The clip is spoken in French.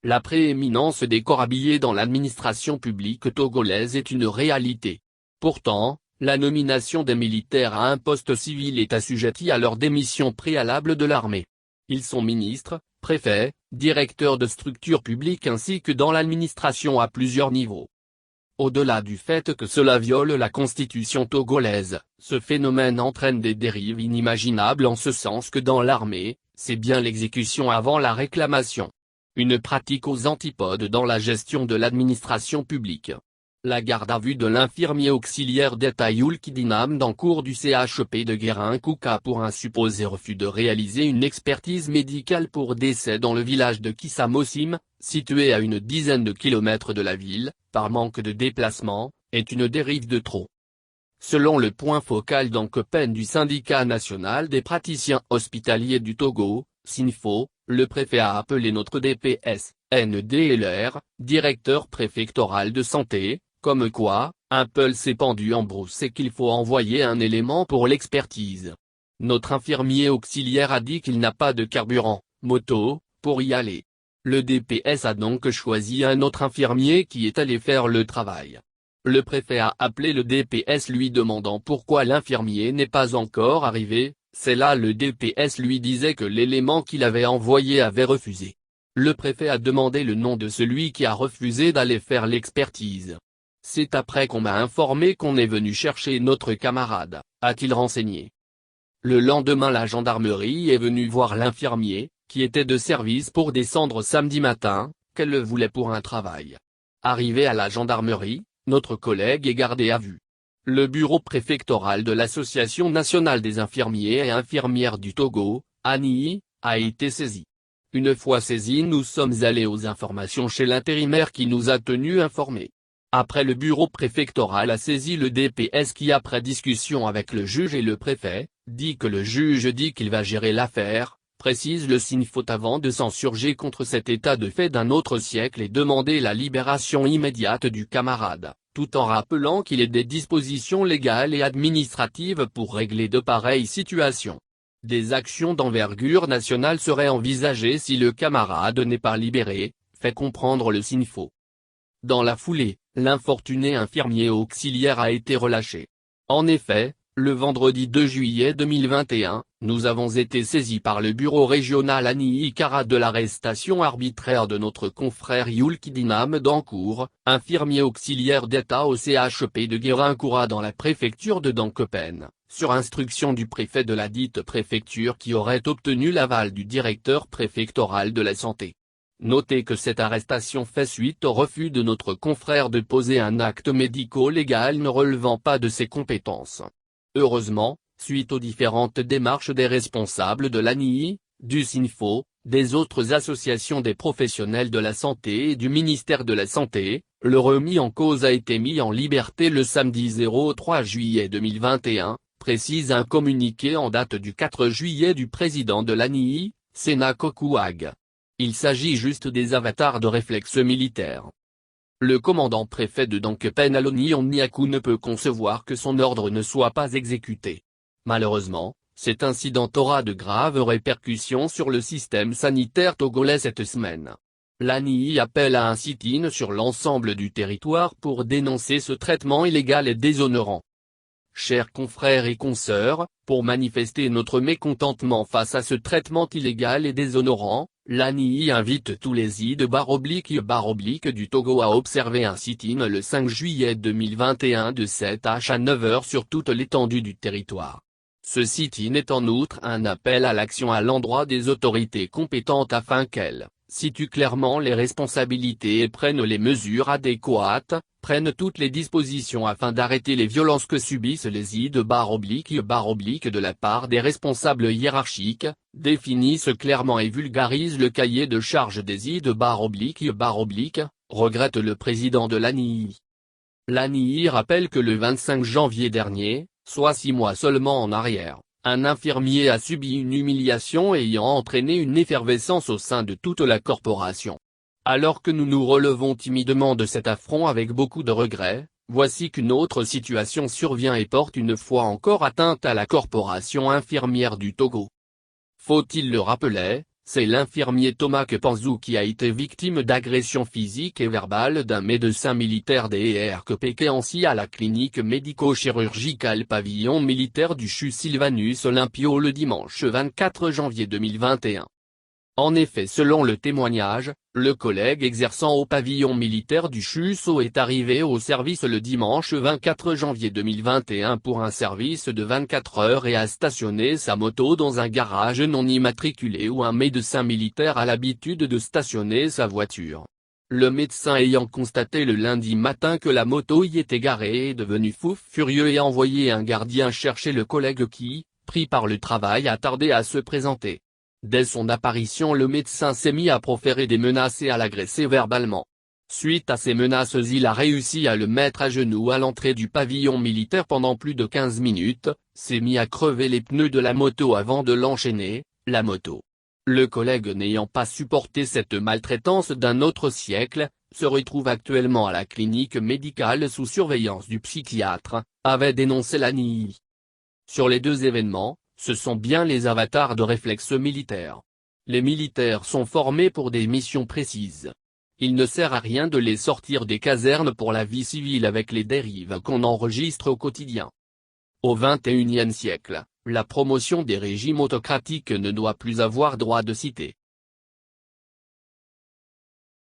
La prééminence des corps habillés dans l'administration publique togolaise est une réalité. Pourtant, la nomination des militaires à un poste civil est assujettie à leur démission préalable de l'armée. Ils sont ministres, préfets, directeurs de structures publiques ainsi que dans l'administration à plusieurs niveaux. Au-delà du fait que cela viole la constitution togolaise, ce phénomène entraîne des dérives inimaginables en ce sens que dans l'armée, c'est bien l'exécution avant la réclamation. Une pratique aux antipodes dans la gestion de l'administration publique. La garde à vue de l'infirmier auxiliaire d'État Yulkidinam Dancourt du CHP de Guérin-Kouka pour un supposé refus de réaliser une expertise médicale pour décès dans le village de Kissamosim, situé à une dizaine de kilomètres de la ville, par manque de déplacement, est une dérive de trop. Selon le point focal d'Ankopen du syndicat national des praticiens hospitaliers du Togo, SINFO, le préfet a appelé notre DPS, NDLR, directeur préfectoral de santé, comme quoi, un peul s'est pendu en brousse et qu'il faut envoyer un élément pour l'expertise. Notre infirmier auxiliaire a dit qu'il n'a pas de carburant, moto, pour y aller. Le DPS a donc choisi un autre infirmier qui est allé faire le travail. Le préfet a appelé le DPS lui demandant pourquoi l'infirmier n'est pas encore arrivé, c'est là le DPS lui disait que l'élément qu'il avait envoyé avait refusé. Le préfet a demandé le nom de celui qui a refusé d'aller faire l'expertise. C'est après qu'on m'a informé qu'on est venu chercher notre camarade, a-t-il renseigné. Le lendemain la gendarmerie est venue voir l'infirmier, qui était de service pour descendre samedi matin, qu'elle le voulait pour un travail. Arrivé à la gendarmerie, notre collègue est gardé à vue. Le bureau préfectoral de l'Association nationale des infirmiers et infirmières du Togo, ANI, a été saisi. Une fois saisi, nous sommes allés aux informations chez l'intérimaire qui nous a tenus informés. Après le bureau préfectoral a saisi le DPS qui après discussion avec le juge et le préfet, dit que le juge dit qu'il va gérer l'affaire, précise le SINFO avant de s'insurger contre cet état de fait d'un autre siècle et demander la libération immédiate du camarade, tout en rappelant qu'il est des dispositions légales et administratives pour régler de pareilles situations. Des actions d'envergure nationale seraient envisagées si le camarade n'est pas libéré, fait comprendre le SINFO. Dans la foulée, l'infortuné infirmier auxiliaire a été relâché. En effet, le vendredi 2 juillet 2021, nous avons été saisis par le bureau régional Ani-Ikara de l'arrestation arbitraire de notre confrère Yulkidinam Dancourt, infirmier auxiliaire d'État au CHP de Guérin-Koura dans la préfecture de Dankopen, sur instruction du préfet de la dite préfecture qui aurait obtenu l'aval du directeur préfectoral de la santé. Notez que cette arrestation fait suite au refus de notre confrère de poser un acte médico-légal ne relevant pas de ses compétences. Heureusement, suite aux différentes démarches des responsables de l'ANI, du SINFO, des autres associations des professionnels de la santé et du ministère de la Santé, le remis en cause a été mis en liberté le samedi 03 juillet 2021, précise un communiqué en date du 4 juillet du président de l'ANI, Sena Kokouag. Il s'agit juste des avatars de réflexes militaires. Le commandant préfet de Dankopen Aloni Onyaku ne peut concevoir que son ordre ne soit pas exécuté. Malheureusement, cet incident aura de graves répercussions sur le système sanitaire togolais cette semaine. L'ANI appelle à un sit-in sur l'ensemble du territoire pour dénoncer ce traitement illégal et déshonorant. Chers confrères et consoeurs, pour manifester notre mécontentement face à ce traitement illégal et déshonorant, l'ANI invite tous les I//, du Togo à observer un sit-in le 5 juillet 2021 de 7h à 9h sur toute l'étendue du territoire. Ce sit-in est en outre un appel à l'action à l'endroit des autorités compétentes afin qu'elles situent clairement les responsabilités et prennent les mesures adéquates, prennent toutes les dispositions afin d'arrêter les violences que subissent les I//, de la part des responsables hiérarchiques, définissent clairement et vulgarisent le cahier de charges des I//, regrette le président de l'ANI. L'ANI rappelle que le 25 janvier dernier, soit 6 mois seulement en arrière, un infirmier a subi une humiliation ayant entraîné une effervescence au sein de toute la corporation. Alors que nous nous relevons timidement de cet affront avec beaucoup de regrets, voici qu'une autre situation survient et porte une fois encore atteinte à la corporation infirmière du Togo. Faut-il le rappeler, C'est l'infirmier Thomas Kepanzou qui a été victime d'agressions physiques et verbales d'un médecin militaire des RKPK à la clinique médico-chirurgicale pavillon militaire du CHU Sylvanus Olympio le dimanche 24 janvier 2021. En effet, selon le témoignage, le collègue exerçant au pavillon militaire du CHUSO est arrivé au service le dimanche 24 janvier 2021 pour un service de 24 heures et a stationné sa moto dans un garage non immatriculé où un médecin militaire a l'habitude de stationner sa voiture. Le médecin ayant constaté le lundi matin que la moto y était garée est devenu fou furieux et a envoyé un gardien chercher le collègue qui, pris par le travail, a tardé à se présenter. Dès son apparition, le médecin s'est mis à proférer des menaces et à l'agresser verbalement. Suite à ces menaces, il a réussi à le mettre à genoux à l'entrée du pavillon militaire pendant plus de 15 minutes, s'est mis à crever les pneus de la moto avant de l'enchaîner, la moto. Le collègue, n'ayant pas supporté cette maltraitance d'un autre siècle, se retrouve actuellement à la clinique médicale sous surveillance du psychiatre, avait dénoncé la NII. Sur les deux événements, ce sont bien les avatars de réflexes militaires. Les militaires sont formés pour des missions précises. Il ne sert à rien de les sortir des casernes pour la vie civile avec les dérives qu'on enregistre au quotidien. Au XXIe siècle, la promotion des régimes autocratiques ne doit plus avoir droit de cité.